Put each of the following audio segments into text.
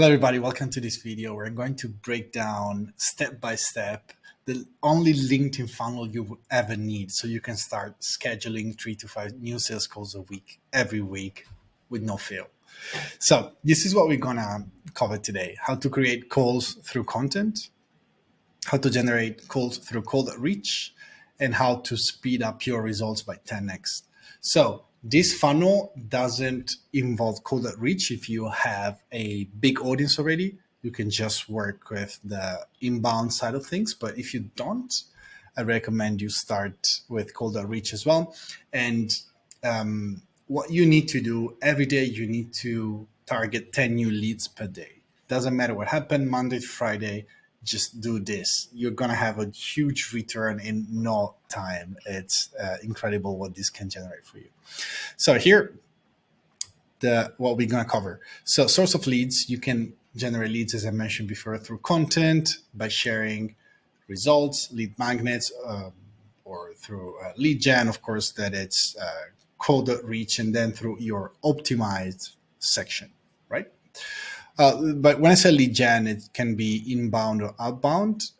Hello everybody, welcome to this video. We're going to break down step by step the only LinkedIn funnel you would ever need so you can start scheduling 3 to 5 new sales calls a week, every week with no fail. So this is what we're gonna cover today: how to create calls through content, how to generate calls through cold outreach, and how to speed up your results by 10x. So this funnel doesn't involve cold outreach. If you have a big audience already, you can just work with the inbound side of things. But if you don't, I recommend you start with cold outreach as well. And what you need to do every day, you need to target 10 new leads per day. Doesn't matter what happened, Monday to Friday, just do this. You're going to have a huge return in no time. It's incredible what this can generate for you. So here, what we're going to cover. So source of leads, you can generate leads, as I mentioned before, through content, by sharing results, lead magnets, or through lead gen, of course, that it's cold outreach, and then through your optimized section, right? But when I say lead gen, it can be inbound or outbound.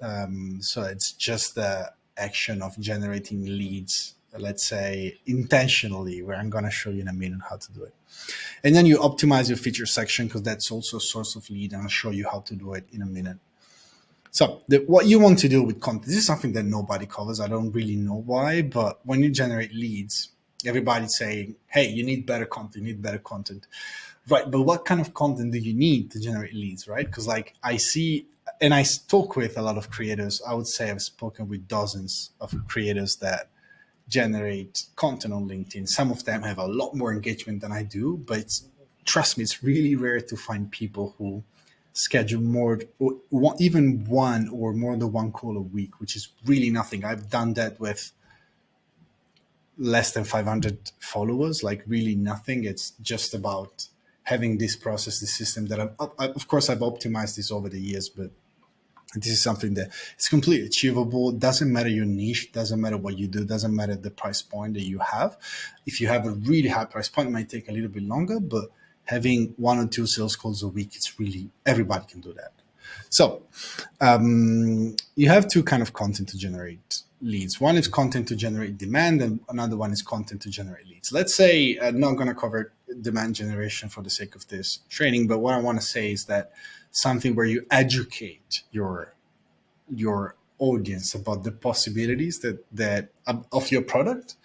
So it's just the action of generating leads, let's say intentionally, where I'm going to show you in a minute how to do it. And then you optimize your feature section, because that's also a source of lead, and I'll show you how to do it in a minute. So what you want to do with content, this is something that nobody covers. I don't really know why, but when you generate leads, everybody's saying, hey, you need better content, you need better content. Right, but what kind of content do you need to generate leads, right? Because like I see, and I talk with a lot of creators. I would say I've spoken with dozens of creators that generate content on LinkedIn. Some of them have a lot more engagement than I do, but trust me, it's really rare to find people who schedule even one or more than one call a week, which is really nothing. I've done that with less than 500 followers, like really nothing. It's just about having this process, this system that of course I've optimized this over the years, but this is something that is completely achievable. Doesn't matter your niche, doesn't matter what you do, doesn't matter the price point that you have. If you have a really high price point, it might take a little bit longer, but having 1 or 2 sales calls a week, it's really, everybody can do that. So you have 2 kind of content to generate leads. One is content to generate demand, and another one is content to generate leads. Let's say I'm not going to cover demand generation for the sake of this training, but what I want to say is that something where you educate your audience about the possibilities that of your product,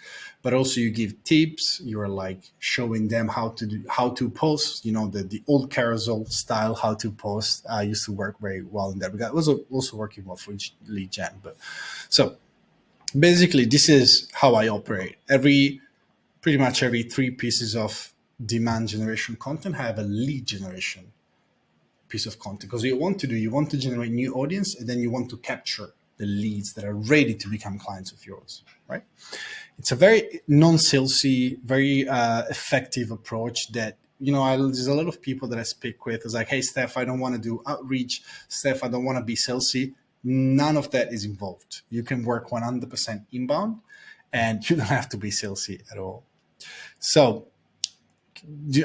but also you give tips. You're like showing them how to post, the old carousel style, how to post. I used to work very well in that regard. I was also working well for lead gen. But so basically this is how I operate. Pretty much every 3 pieces of demand generation content have a lead generation piece of content, because you want to generate new audience, and then you want to capture the leads that are ready to become clients of yours, right? It's a very non-salesy, very effective approach that, there's a lot of people that I speak with. It's like, hey, Steph, I don't want to do outreach. Steph, I don't want to be salesy. None of that is involved. You can work 100% inbound, and you don't have to be salesy at all. So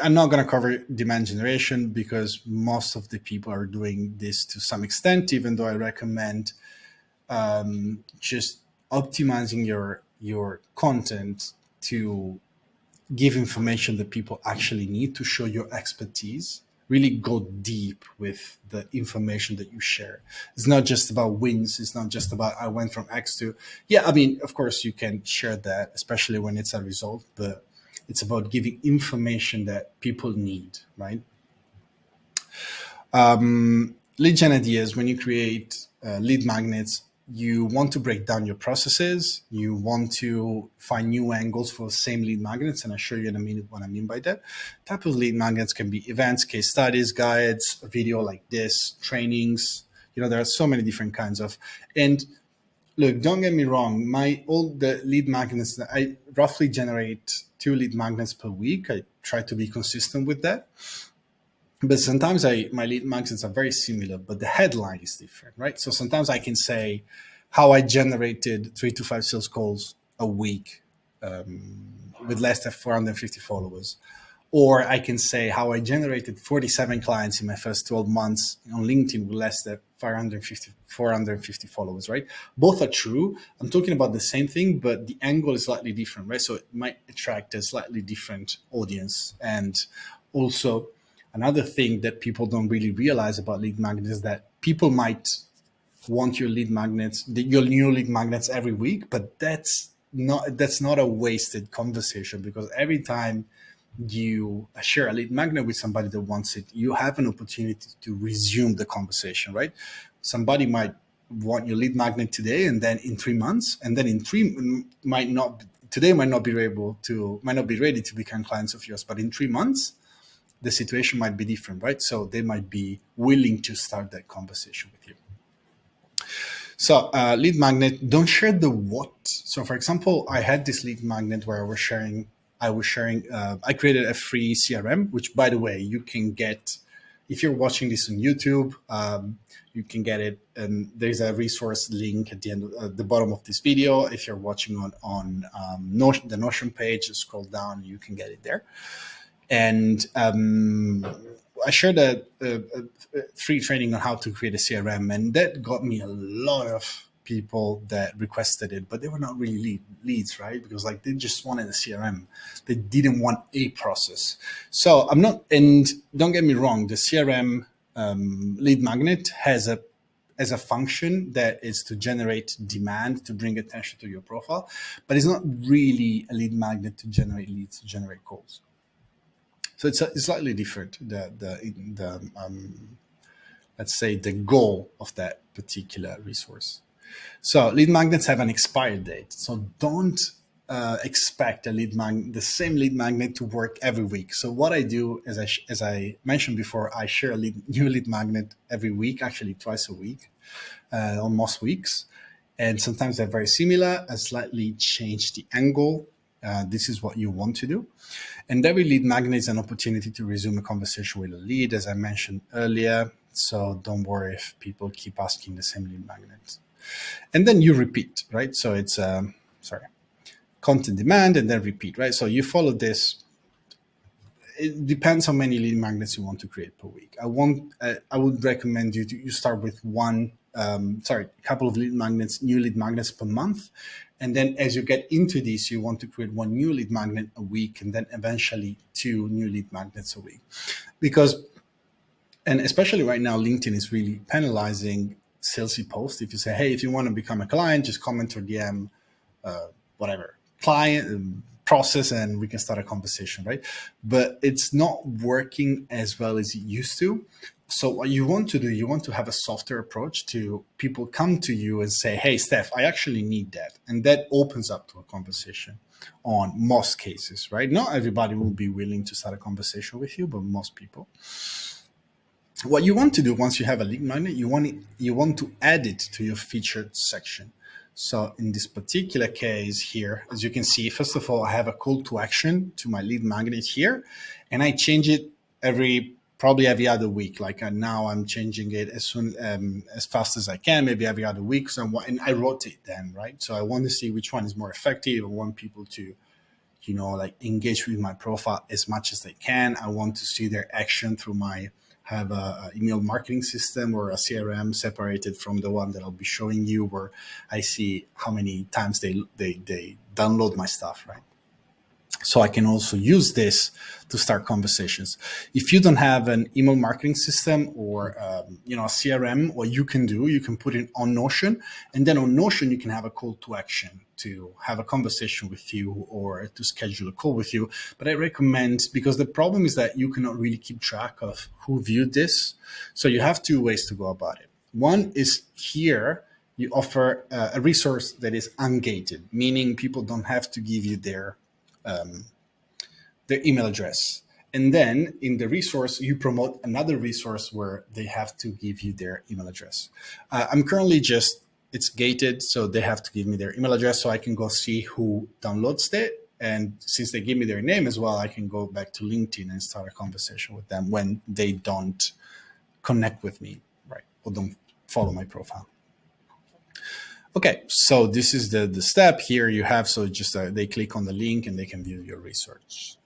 I'm not going to cover demand generation, because most of the people are doing this to some extent, even though I recommend just optimizing your content to give information that people actually need, to show your expertise. Really go deep with the information that you share. It's not just about wins. It's not just about I went from X to, of course you can share that, especially when it's a result, but it's about giving information that people need, right? Lead gen ideas, when you create lead magnets, you want to break down your processes. You want to find new angles for the same lead magnets, and I'll show you in a minute what I mean by that. Type of lead magnets can be events, case studies, guides, a video like this, trainings. There are so many different kinds of. And look, don't get me wrong. All the lead magnets that I roughly generate 2 lead magnets per week. I try to be consistent with that. But sometimes my lead magnets are very similar, but the headline is different, right? So sometimes I can say how I generated 3 to 5 sales calls a week with less than 450 followers. Or I can say how I generated 47 clients in my first 12 months on LinkedIn with less than 450 followers, right? Both are true. I'm talking about the same thing, but the angle is slightly different, right? So it might attract a slightly different audience. And also, another thing that people don't really realize about lead magnets is that people might want your new lead magnets every week, but that's not a wasted conversation, because every time you share a lead magnet with somebody that wants it, you have an opportunity to resume the conversation, right? Somebody might want your lead magnet today, and then in 3 months, and then in three might not today might not be ready to become clients of yours, but in 3 months the situation might be different, right? So they might be willing to start that conversation with you. So lead magnet, don't share the what. So for example, I had this lead magnet where I created a free CRM, which by the way, you can get, if you're watching this on YouTube, you can get it. And there's a resource link at the end, the bottom of this video. If you're watching on Notion, the Notion page, just scroll down, you can get it there. And I shared a free training on how to create a CRM, and that got me a lot of people that requested it, but they were not really leads, right? Because like they just wanted a CRM, they didn't want a process. So I'm not, and don't get me wrong, the CRM lead magnet has a function that is to generate demand, to bring attention to your profile, but it's not really a lead magnet to generate leads, to generate calls. So it's slightly different. Let's say the goal of that particular resource. So lead magnets have an expired date. So don't expect the same lead magnet to work every week. So what I do, as I mentioned before, I share a new lead magnet every week, actually twice a week, on most weeks. And sometimes they're very similar. I slightly change the angle. This is what you want to do. And every lead magnet is an opportunity to resume a conversation with a lead, as I mentioned earlier. So don't worry if people keep asking the same lead magnet. And then you repeat, right? So it's, content demand and then repeat, right? So you follow this. It depends how many lead magnets you want to create per week. I would recommend you start with a couple of new lead magnets per month. And then as you get into this, you want to create one new lead magnet a week, and then eventually 2 new lead magnets a week. And especially right now, LinkedIn is really penalizing salesy posts. If you say, hey, if you want to become a client, just comment or DM, whatever, client process, and we can start a conversation, right? But it's not working as well as it used to. So what you want to do, you want to have a softer approach to people come to you and say, hey, Steph, I actually need that. And that opens up to a conversation on most cases, right? Not everybody will be willing to start a conversation with you, but most people. What you want to do once you have a lead magnet, you want to add it to your featured section. So in this particular case here, as you can see, first of all, I have a call to action to my lead magnet here, and I change it probably every other week. Like now I'm changing it as fast as I can, maybe every other week. And I rotate them, right? So I want to see which one is more effective. I want people to, engage with my profile as much as they can. I want to see their action through have a email marketing system or a CRM separated from the one that I'll be showing you, where I see how many times they download my stuff, right? So I can also use this to start conversations. If you don't have an email marketing system or a CRM, what you can do, you can put it on Notion, and then on Notion you can have a call to action to have a conversation with you or to schedule a call with you. But I recommend, because the problem is that you cannot really keep track of who viewed this. So you have 2 ways to go about it. One is here, you offer a resource that is ungated, meaning people don't have to give you their email address. And then in the resource, you promote another resource where they have to give you their email address. I'm currently it's gated, so they have to give me their email address so I can go see who downloads it. And since they give me their name as well, I can go back to LinkedIn and start a conversation with them when they don't connect with me, right? Or don't follow my profile. Okay, so this is the step here you have. So just they click on the link and they can view your resource.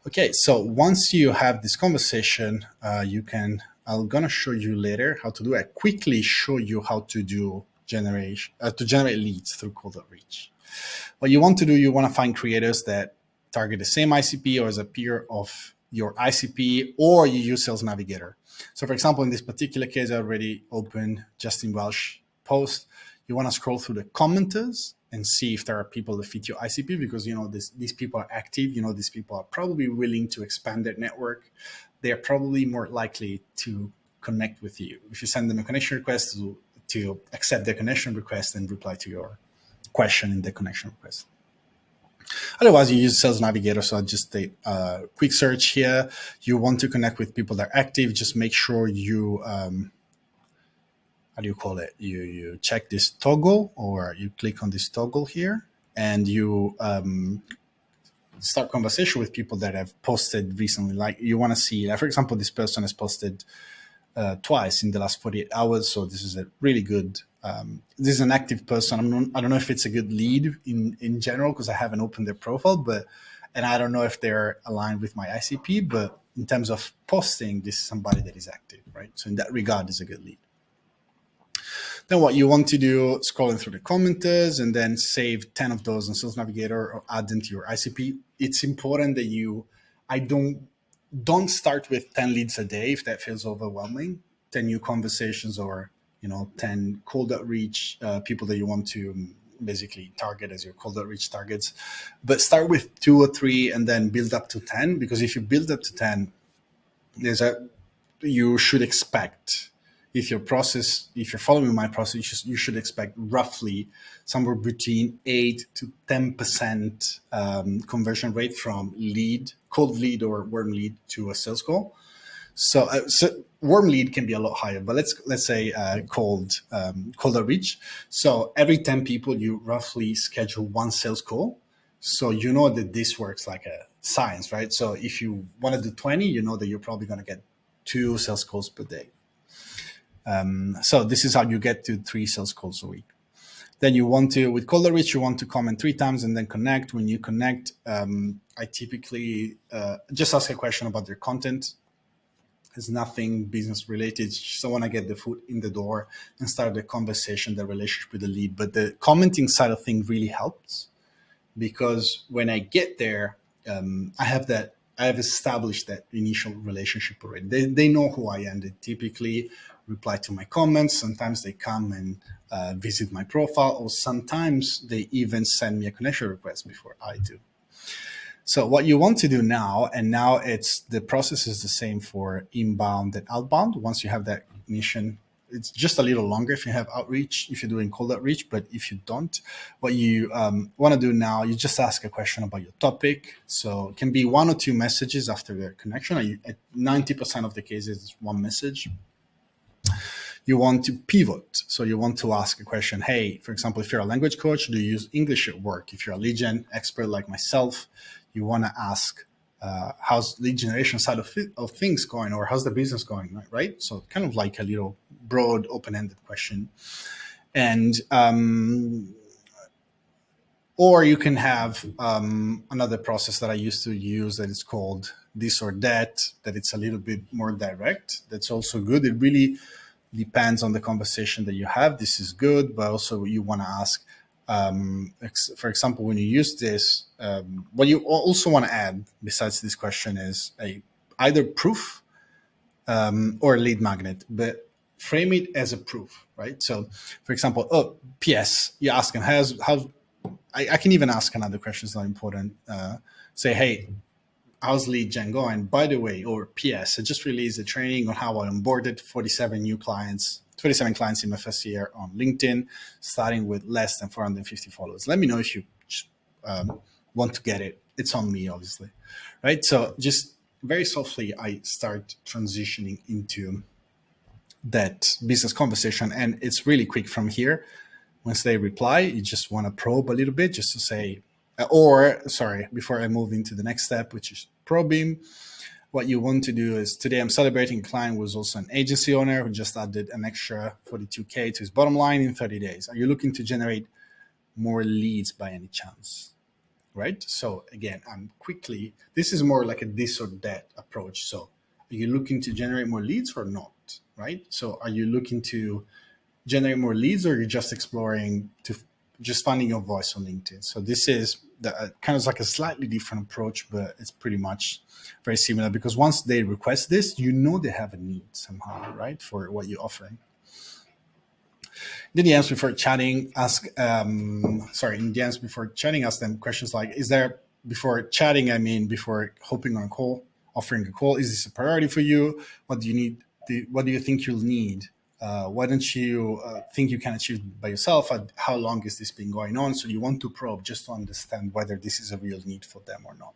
Okay, so once you have this conversation, you can. I'm gonna show you later how to do it. Quickly show you how to do generation to generate leads through cold outreach. What you want to do, you want to find creators that target the same ICP or as a peer of your ICP, or you use Sales Navigator. So, for example, in this particular case, I already opened Justin Welsh post. You want to scroll through the commenters and see if there are people that fit your ICP, because these people are active. These people are probably willing to expand their network. They are probably more likely to connect with you if you send them a connection request to accept their connection request and reply to your question in the connection request. Otherwise, you use Sales Navigator. So just a quick search here. You want to connect with people that are active. Just make sure you, how do you call it? You check this toggle, or you click on this toggle here, and you start conversation with people that have posted recently. Like you want to see, for example, this person has posted twice in the last 48 hours. So this is a really good, this is an active person. I don't know if it's a good lead in general, because I haven't opened their profile, and I don't know if they're aligned with my ICP, but in terms of posting, this is somebody that is active, right? So in that regard, it's a good lead. Then what you want to do, scrolling through the commenters and then save 10 of those on Sales Navigator or add them to your ICP. It's important that I don't start with 10 leads a day if that feels overwhelming. 10 new conversations, or 10 cold outreach people that you want to basically target as your cold outreach targets. But start with 2 or 3 and then build up to 10, because if you build up to 10, you should expect, if you're following my process, you should expect roughly somewhere between 8 to 10% conversion rate from cold lead or warm lead to a sales call. So warm lead can be a lot higher, but let's say cold outreach. So every 10 people, you roughly schedule 1 sales call. So you know that this works like a science, right? So if you want to do 20, you know that you're probably going to get 2 sales calls per day. So this is how you get to 3 sales calls a week. Then with cold outreach, you want to comment 3 times and then connect. When you connect, I typically just ask a question about their content. It's nothing business related. Just want to get the foot in the door and start the conversation, the relationship with the lead. But the commenting side of things really helps, because when I get there, I have established that initial relationship already. They know who I am. They typically reply to my comments. Sometimes they come and visit my profile, or sometimes they even send me a connection request before I do. So what you want to do now, and now the process is the same for inbound and outbound. Once you have that mission, it's just a little longer if you have outreach, if you're doing cold outreach. But if you don't, what you want to do now, you just ask a question about your topic. So it can be 1 or 2 messages after the connection. At 90% of the cases, it's 1 message. You want to pivot. So you want to ask a question. Hey, for example, if you're a language coach, do you use English at work? If you're a lead gen expert like myself, you want to ask, how's lead generation side of things going, or how's the business going, right? So kind of like a little broad, open-ended question. And or you can have another process that I used to use that is called this or that it's a little bit more direct. That's also good. It really depends on the conversation that you have. This is good, but also you want to ask, for example, when you use this, what you also want to add besides this question is either proof or a lead magnet, but frame it as a proof, right? So, for example, P.S. You ask them, I can even ask another question, it's not important. Say, hey, how's lead gen going? By the way, or P.S. I just released a training on how I onboarded 47 clients in my first year on LinkedIn, starting with less than 450 followers. Let me know if you want to get it. It's on me, obviously, right? So just very softly, I start transitioning into that business conversation, and it's really quick from here. Once they reply, you just want to probe a little bit just to say, before I move into the next step, which is probing, what you want to do is, today I'm celebrating a client who was also an agency owner who just added an extra 42K to his bottom line in 30 days. Are you looking to generate more leads by any chance? right? So again, this is more like a this or that approach. So are you looking to generate more leads or not, right? So are you looking to generate more leads, or you're just exploring to just finding your voice on LinkedIn? So this is the kind of like a slightly different approach, but it's pretty much very similar, because once they request this, you know they have a need somehow, right, for what you're offering. In the DMs before chatting, ask them questions like, is there, before chatting, I mean, before hopping on a call, offering a call, is this a priority for you? What do you need? What do you think you'll need? Why don't you think you can achieve by yourself? How long has this been going on? So you want to probe just to understand whether this is a real need for them or not.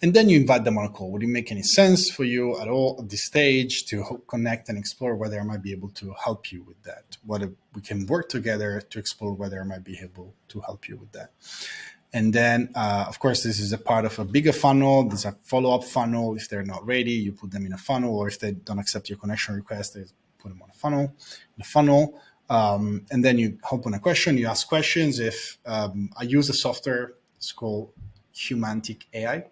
And then you invite them on a call. Would it make any sense for you at all at this stage to connect and explore whether I might be able to help you with that? Whether we can work together to explore whether I might be able to help you with that. And then, of course, this is a part of a bigger funnel. There's a follow-up funnel. If they're not ready, you put them in a funnel, or if they don't accept your connection request, they put them on a funnel. And then you hop on a question, you ask questions. If I use a software, it's called Humantic AI.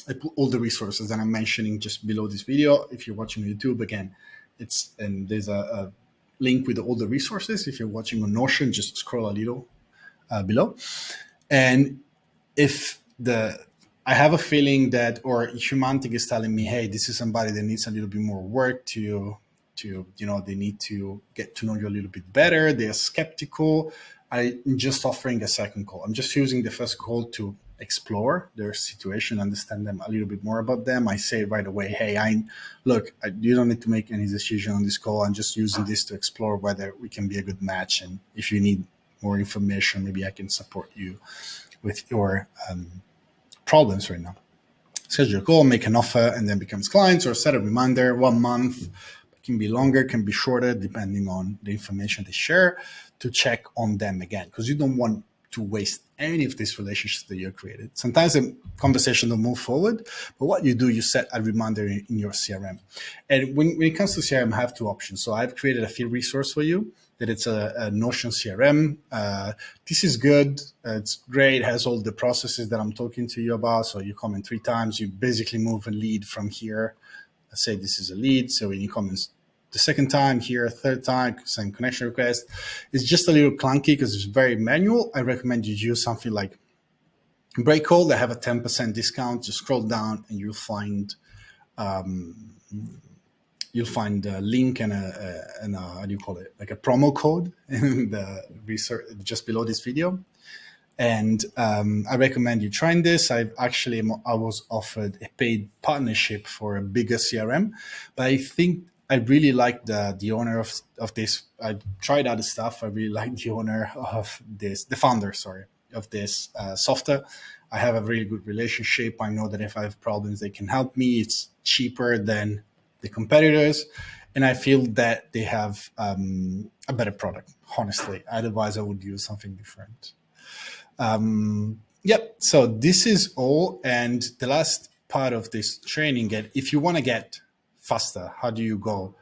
I put all the resources that I'm mentioning just below this video. If you're watching on YouTube, again, there's a link with all the resources. If you're watching on Notion, just scroll a little below. And if I have a feeling that, or Humantic is telling me, hey, this is somebody that needs a little bit more work to they need to get to know you a little bit better. They're skeptical. I'm just offering a second call. I'm just using the first call to explore their situation, understand them a little bit more about them. I say right away, hey, you don't need to make any decision on this call. I'm just using this to explore whether we can be a good match. And if you need more information, maybe I can support you with your problems right now. Schedule a call, make an offer, and then becomes clients, or set a reminder, 1 month. It can be longer, can be shorter, depending on the information they share, to check on them again, because you don't want to waste any of these relationships that you created. Sometimes the conversation will move forward, but what you do, you set a reminder in your CRM. And when it comes to CRM, I have two options. So I've created a field resource for you, that it's a Notion CRM. This is good. It's great. It has all the processes that I'm talking to you about. So you comment 3 times, you basically move a lead from here. Let's say this is a lead. So when you comment the second time here, third time, send connection request. It's just a little clunky because it's very manual. I recommend you use something like Breakhold. They have a 10% discount. Just scroll down and you'll find a link and a how do you call it, like a promo code in the research just below this video. And I recommend you trying this. I was offered a paid partnership for a bigger CRM, but I think I really like the owner of this. I tried other stuff. I really like the owner of this, the founder, sorry, of this software. I have a really good relationship. I know that if I have problems, they can help me. It's cheaper than the competitors, and I feel that they have a better product, honestly. Otherwise, I would use something different. Yep. So this is all. And the last part of this training, if you want to get faster, how do you go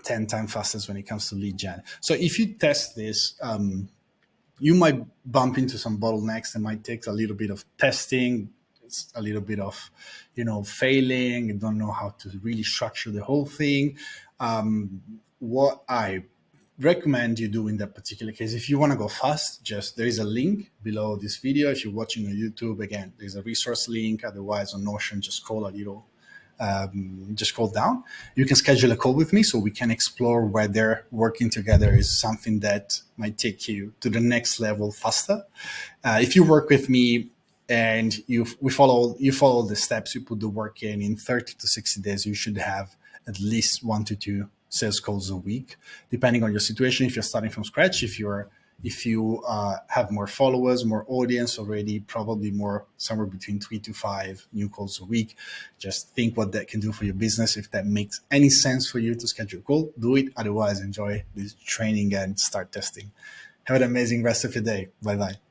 10 times faster when it comes to lead gen? So if you test this, you might bump into some bottlenecks that might take a little bit of testing. It's a little bit of, failing. You don't know how to really structure the whole thing. What I recommend you do in that particular case, if you want to go fast, there is a link below this video. If you're watching on YouTube, again, there's a resource link. Otherwise, on Notion, just scroll down. You can schedule a call with me so we can explore whether working together is something that might take you to the next level faster. If you work with me and you follow the steps, you put the work in 30 to 60 days, you should have at least 1 to 2 sales calls a week, depending on your situation. If you're starting from scratch, if you have more followers, more audience already, probably more, somewhere between 3 to 5 new calls a week. Just think what that can do for your business. If that makes any sense for you to schedule a call, do it. Otherwise, enjoy this training and start testing. Have an amazing rest of your day. Bye-bye.